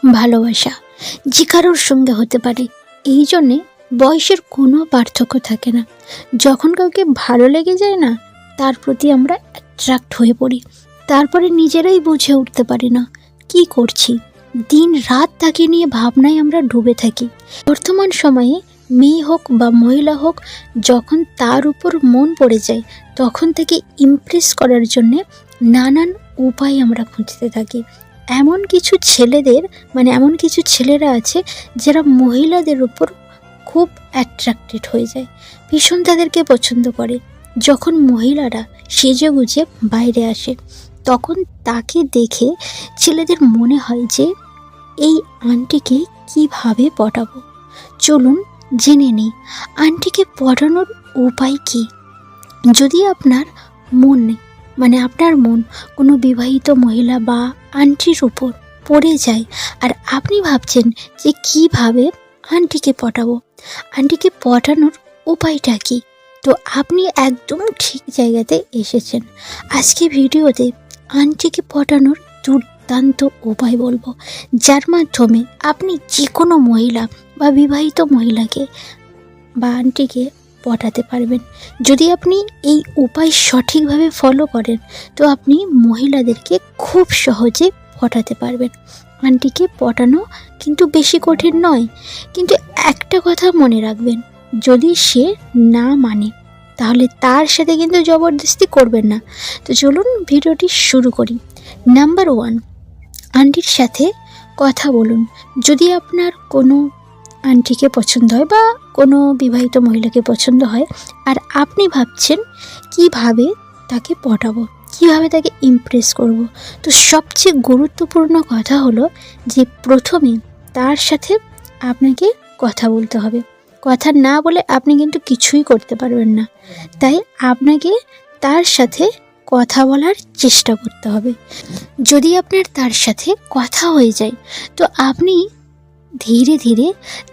ভালোবাসা যে কারোর সঙ্গে হতে পারে। এই জন্যে বয়সের কোনো পার্থক্য থাকে না। যখন কাউকে ভালো লেগে যায় না, তার প্রতি আমরা অ্যাট্রাক্ট হয়ে পড়ি। তারপরে নিজেরাই বুঝে উঠতে পারি না কি করছি। দিন রাত তাকে নিয়ে ভাবনায় আমরা ডুবে থাকি। বর্তমান সময়ে মেয়ে হোক বা মহিলা হোক, যখন তার উপর মন পড়ে যায়, তখন তাকে ইমপ্রেস করার জন্যে নানান উপায় আমরা খুঁজতে থাকি। এমন কিছু ছেলেরা আছে যারা মহিলাদের উপর খুব অ্যাট্রাক্টেড হয়ে যায়, ভীষণ তাদেরকে পছন্দ করে। যখন মহিলারা সেজে গুজে বাইরে আসে, তখন তাকে দেখে ছেলেদের মনে হয় যে এই আন্টিকে কিভাবে পটাবো। চলুন জেনে নিই আন্টিকে পটানোর উপায় কি। যদি আপনার মন কোনো বিবাহিত মহিলা বা আন্টির উপর পড়ে যায়, আর আপনি ভাবছেন যে কিভাবে আন্টিকে পটাবো, আন্টিকে পটানোর উপায়টা কি, তো আপনি একদম ঠিক জায়গাতে এসেছেন। আজকে ভিডিওতে আন্টিকে পটানোর দুর্দান্ত উপায় বলবো, যার মাধ্যমে আপনি যে কোনো মহিলা বা বিবাহিত মহিলাকে বা আন্টিকে পটাতে পারবেন। যদি আপনি এই উপায় সঠিকভাবে ফলো করেন, তো আপনি মহিলাদেরকে খুব সহজে পটাতে পারবেন। আন্টিকে পটানো কিন্তু বেশি কঠিন নয়, কিন্তু একটা কথা মনে রাখবেন, যদি সে না মানে তাহলে তার সাথে কিন্তু জবরদস্তি করবেন না। তো চলুন ভিডিওটি শুরু করি। নাম্বার 1, আন্টির সাথে কথা বলুন। যদি আপনার কোনো আন্টিকে পছন্দ হয় বা কোনো বিবাহিত মহিলাকে পছন্দ হয়, আর আপনি ভাবছেন কিভাবে তাকে পটাবো, কিভাবে তাকে ইমপ্রেস করব, তো সবচেয়ে গুরুত্বপূর্ণ কথা হলো যে প্রথমে তার সাথে আপনাকে কথা বলতে হবে। কথা না বলে আপনি কিন্তু কিছুই করতে পারবেন না। তাই আপনাকে তার সাথে কথা বলার চেষ্টা করতে হবে। যদি আপনার তার সাথে কথা হয়ে যায়, তো আপনি ধীরে ধীরে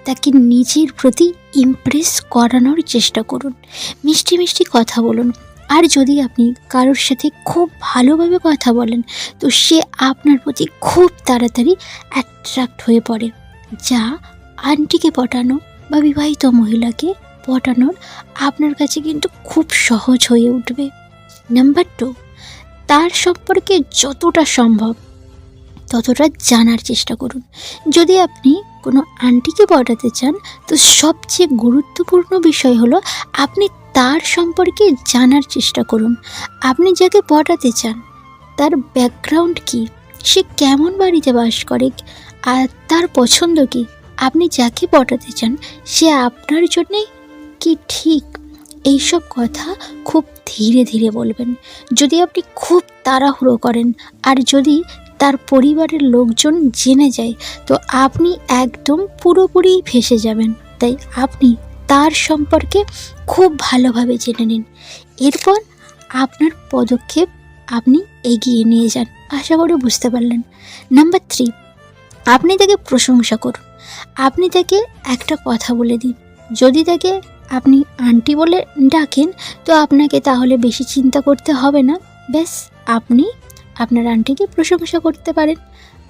তাকে নিজের প্রতি ইমপ্রেস করানোর চেষ্টা করুন। মিষ্টি মিষ্টি কথা বলুন। আর যদি আপনি কারোর সাথে খুব ভালোভাবে কথা বলেন, তো সে আপনার প্রতি খুব তাড়াতাড়ি অ্যাট্রাক্ট হয়ে পড়ে, যা আন্টিকে পটানো বা বিবাহিত মহিলাকে পটানোর আপনার কাছে কিন্তু খুব সহজ হয়ে উঠবে। নাম্বার 2, তার সম্পর্কে যতটা সম্ভব ততটা জানার চেষ্টা করুন। যদি আপনি কোনো আন্টিকে পটাতে চান, তো সবচেয়ে গুরুত্বপূর্ণ বিষয় হলো আপনি তার সম্পর্কে জানার চেষ্টা করুন। আপনি যাকে পটাতে চান তার ব্যাকগ্রাউন্ড কি, সে কেমন বাড়িতে বাস করে, আর তার পছন্দ কি। আপনি যাকে পটাতে চান সে আপনার জন্যে কি ঠিক, এইসব কথা খুব ধীরে ধীরে বলবেন। যদি আপনি খুব তাড়াহুড়ো করেন আর যদি তার পরিবারের লোকজন জেনে যায়, তো আপনি একদম পুরোপুরি ফেঁসে যাবেন। তাই আপনি তার সম্পর্কে খুব ভালোভাবে জেনে নিন। এরপর আপনার পদক্ষেপ আপনি এগিয়ে নিয়ে যান। আশা করি বুঝতে পারলেন। নাম্বার 3, আপনি তাকে প্রশংসা করুন। আপনি তাকে একটা কথা বলে দিন। যদি তাকে আপনি আন্টি বলে ডাকেন, তো আপনাকে তাহলে বেশি চিন্তা করতে হবে না। ব্যাস, আপনি আপনার আন্টিকে প্রশংসা করতে পারেন।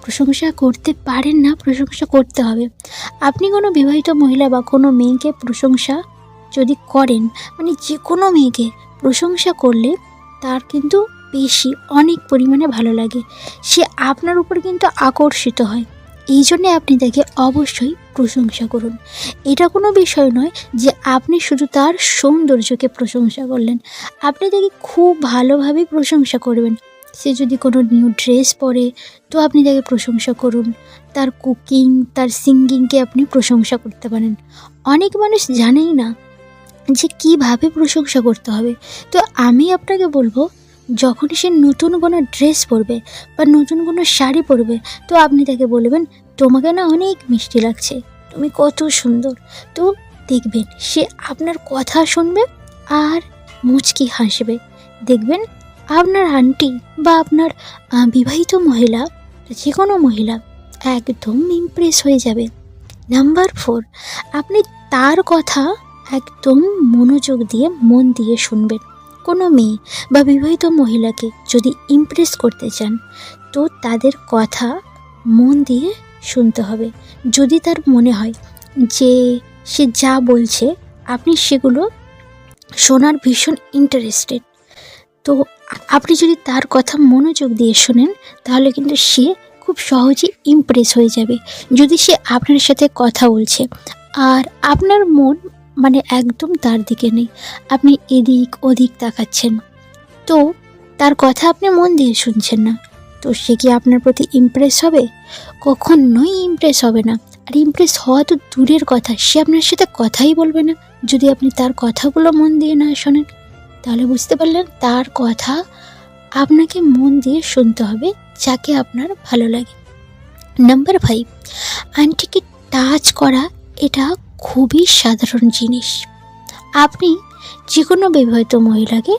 প্রশংসা করতে হবে। আপনি কোনো বিবাহিত মহিলা বা কোনো মেয়েকে প্রশংসা যদি করেন, যে কোনো মেয়েকে প্রশংসা করলে তার কিন্তু অনেক পরিমাণে ভালো লাগে, সে আপনার উপর কিন্তু আকর্ষিত হয়। এই জন্যে আপনি তাকে অবশ্যই প্রশংসা করুন। এটা কোনো বিষয় নয় যে আপনি শুধু তার সৌন্দর্যকে প্রশংসা করলেন, আপনি তাকে খুব ভালোভাবে প্রশংসা করবেন। সে যদি কোনো নিউ ড্রেস পরে, তো আপনি তাকে প্রশংসা করুন। তার কুকিং, তার সিঙ্গিংকে আপনি প্রশংসা করতে পারেন। অনেক মানুষ জানেই না যে কিভাবে প্রশংসা করতে হবে। তো আমি আপনাকে বলবো, যখনই সে নতুন কোনো ড্রেস পরবে বা নতুন কোনো শাড়ি পরবে, তো আপনি তাকে বলবেন, তোমাকে না অনেক মিষ্টি লাগছে, তুমি কত সুন্দর। তো দেখবেন সে আপনার কথা শুনবে আর মুচকি হাসবে। দেখবেন আপনার আন্টি বা আপনার বিবাহিত মহিলা, যে কোনো মহিলা একদম ইমপ্রেস হয়ে যাবে। নাম্বার 4, আপনি তার কথা একদম মন দিয়ে শুনবেন। কোনো মেয়ে বা বিবাহিত মহিলাকে যদি ইমপ্রেস করতে চান, তো তাদের কথা মন দিয়ে শুনতে হবে। যদি তার মনে হয় যে সে যা বলছে আপনি সেগুলো শোনার ভীষণ ইন্টারেস্টেড, তো আপনি যদি তার কথা মনোযোগ দিয়ে শোনেন তাহলে কিন্তু সে খুব সহজে ইমপ্রেস হয়ে যাবে। যদি সে আপনার সাথে কথা বলছে আর আপনার মন মানে একদম তার দিকে নেই, আপনি এদিক ওদিক তাকাচ্ছেন, তো তার কথা আপনি মন দিয়ে শুনছেন না, তো সে কি আপনার প্রতি ইমপ্রেস হবে? কখনোই ইমপ্রেস হবে না। আর ইমপ্রেস হওয়া তো দূরের কথা, সে আপনার সাথে কথাই বলবে না যদি আপনি তার কথাগুলো মন দিয়ে না শোনেন। তাহলে বুঝতে পারলেন, তার কথা আপনাকে মন দিয়ে শুনতে হবে যাকে আপনার ভালো লাগে। নাম্বার 5, আন্টিকে টাচ করা এটা খুবই সাধারণ জিনিস। আপনি যে কোনো বিবাহিত মহিলাকে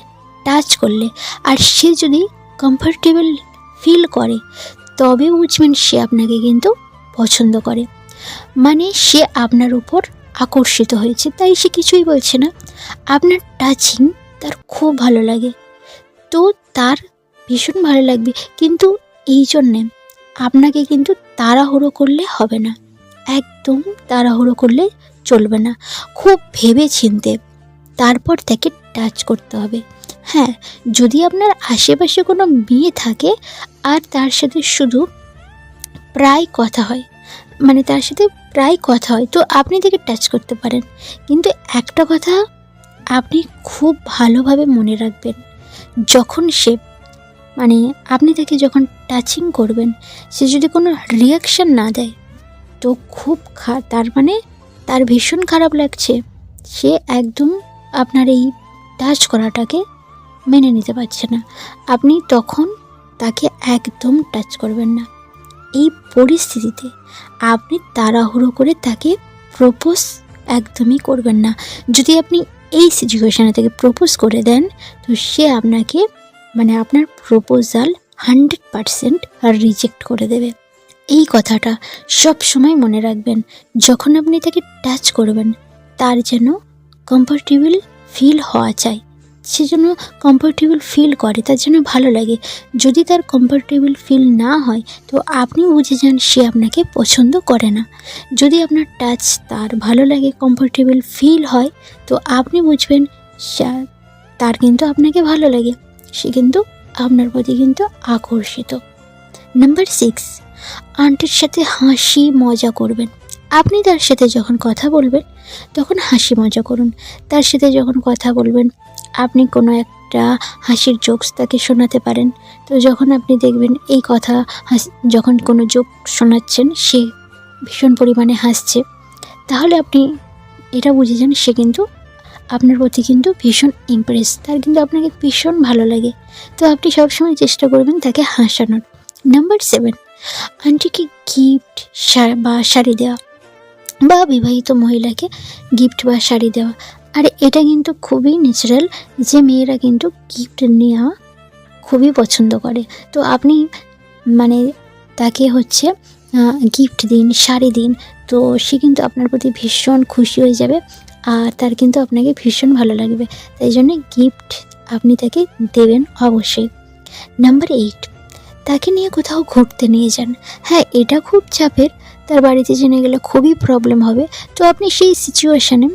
টাচ করলে আর সে যদি কমফোর্টেবল ফিল করে তবে বুঝবেন সে আপনাকে কিন্তু পছন্দ করে, মানে সে আপনার উপর আকর্ষিত হয়েছে, তাই সে কিছুই বলছে না। আপনার টাচিং তার খুব ভালো লাগে, তো তার ভীষণ ভালো লাগবে। কিন্তু এই জন্যে আপনাকে কিন্তু তাড়াহুড়ো করলে হবে না, একদম তাড়াহুড়ো করলে চলবে না। খুব ভেবে চিন্তে তারপর তাকে টাচ করতে হবে। হ্যাঁ, যদি আপনার আশেপাশে কোনো মেয়ে থাকে আর তার সাথে শুধু প্রায় কথা হয়, মানে তার সাথে প্রায় কথা হয়, তো আপনি তাকে টাচ করতে পারেন। কিন্তু একটা কথা আপনি খুব ভালোভাবে মনে রাখবেন, যখন সে মানে আপনি তাকে যখন টাচিং করবেন সে যদি কোনো রিয়াকশান না দেয় তো খুব তার মানে তার ভীষণ খারাপ লাগছে, সে একদম আপনার এই টাচ করাটাকে মেনে নিতে পারছে না। আপনি তখন তাকে একদম টাচ করবেন না। এই পরিস্থিতিতে আপনি তাড়াহুড়ো করে তাকে প্রপোজ একদমই করবেন না। যদি আপনি এই সিচুয়েশানে তাকে প্রপোজ করে দেন তো সে আপনাকে মানে আপনার প্রপোজাল 100% রিজেক্ট করে দেবে। এই কথাটা সব সময় মনে রাখবেন, যখন আপনি তাকে টাচ করবেন তার যেন কমফোর্টেবল ফিল হওয়া চাই, সে যেন কমফোর্টেবল ফিল করে, তার যেন ভালো লাগে। যদি তার কমফোর্টেবল ফিল না হয় তো আপনি বুঝে যান সে আপনাকে পছন্দ করে না। যদি আপনার টাচ তার ভালো লাগে, কমফোর্টেবল ফিল হয়, তো আপনি বুঝবেন তার কিন্তু আপনাকে ভালো লাগে, সে কিন্তু আপনার প্রতি কিন্তু আকর্ষিত। নাম্বার 6, আন্টির সাথে হাসি মজা করবেন। আপনি তার সাথে যখন কথা বলবেন তখন হাসি মজা করুন। তার সাথে যখন কথা বলবেন আপনি কোনো একটা হাসির জোকস তাকে শোনাতে পারেন। তো যখন আপনি দেখবেন এই কথা যখন কোনো জোক শোনাচ্ছেন সে ভীষণ পরিমাণে হাসছে, তাহলে আপনি এটা বুঝে যান সে কিন্তু আপনার প্রতি কিন্তু ভীষণ ইমপ্রেস, তার কিন্তু আপনাকে ভীষণ ভালো লাগে। তো আপনি সবসময় চেষ্টা করবেন তাকে হাসানোর। নাম্বার 7, আন্টিকে গিফট বা শাড়ি দেওয়া বা বিবাহিত মহিলাকে গিফট বা শাড়ি দেওয়া। আর এটা কিন্তু খুবই ন্যাচারাল যে মেয়েরা কিন্তু গিফট নেওয়া খুবই পছন্দ করে। তো আপনি মানে তাকে হচ্ছে গিফট দিন, শাড়ি দিন, তো সে কিন্তু আপনার প্রতি ভীষণ খুশি হয়ে যাবে আর তার কিন্তু আপনাকে ভীষণ ভালো লাগবে। তাই জন্য গিফট আপনি তাকে দেবেন অবশ্যই। নাম্বার 8, তাকে নিয়ে কোথাও ঘুরতে নিয়ে যান। হ্যাঁ, এটা খুব চাপের, তার বাড়িতে জেনে গেলে খুবই প্রবলেম হবে। তো আপনি সেই সিচুয়েশানে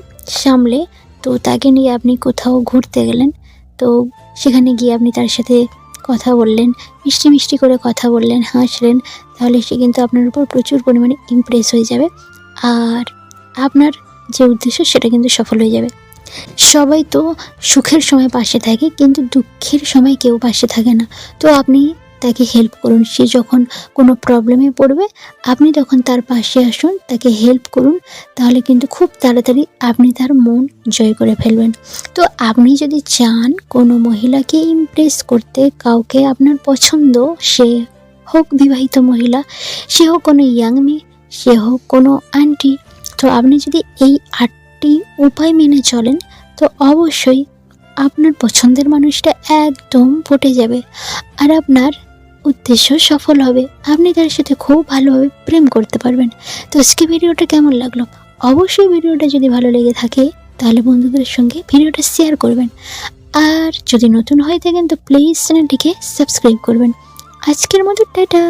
সামলে তো তাকে নিয়ে আপনি কোথাও ঘুরতে গেলেন, তো সেখানে গিয়ে আপনি তার সাথে কথা বললেন, মিষ্টি মিষ্টি করে কথা বললেন, হাসলেন, তাহলে সে কিন্তু আপনার উপর প্রচুর পরিমাণে ইমপ্রেস হয়ে যাবে আর আপনার যে উদ্দেশ্য সেটা কিন্তু সফল হয়ে যাবে। সবাই তো সুখের সময় পাশে থাকে কিন্তু দুঃখের সময় কেউ পাশে থাকে না। তো আপনি তাকে হেল্প করুন, সে যখন কোনো প্রবলেমে পড়বে আপনি তখন তার পাশে আসুন, তাকে হেল্প করুন, তাহলে কিন্তু খুব তাড়াতাড়ি আপনি তার মন জয় করে ফেলবেন। তো আপনি যদি চান কোনো মহিলাকে ইমপ্রেস করতে, কাউকে আপনার পছন্দ, সে হোক বিবাহিত মহিলা, সে হোক কোনো ইয়াং মেয়ে, সে হোক কোনো আন্টি, তো আপনি যদি এই 8টি উপায় মেনে চলেন তো অবশ্যই আপনার পছন্দের মানুষটা একদম পটে যাবে আর আপনার উদ্দেশ্য সফল হবে, আপনি তার সাথে খুব ভালোভাবে প্রেম করতে পারবেন। তো আজকে ভিডিওটা কেমন লাগলো? অবশ্যই ভিডিওটা যদি ভালো লেগে থাকে তাহলে বন্ধুদের সঙ্গে ভিডিওটা শেয়ার করবেন, আর যদি নতুন হয়ে থাকেন তো প্লিজ চ্যানেলটিকে সাবস্ক্রাইব করবেন। আজকের মতো টাটা।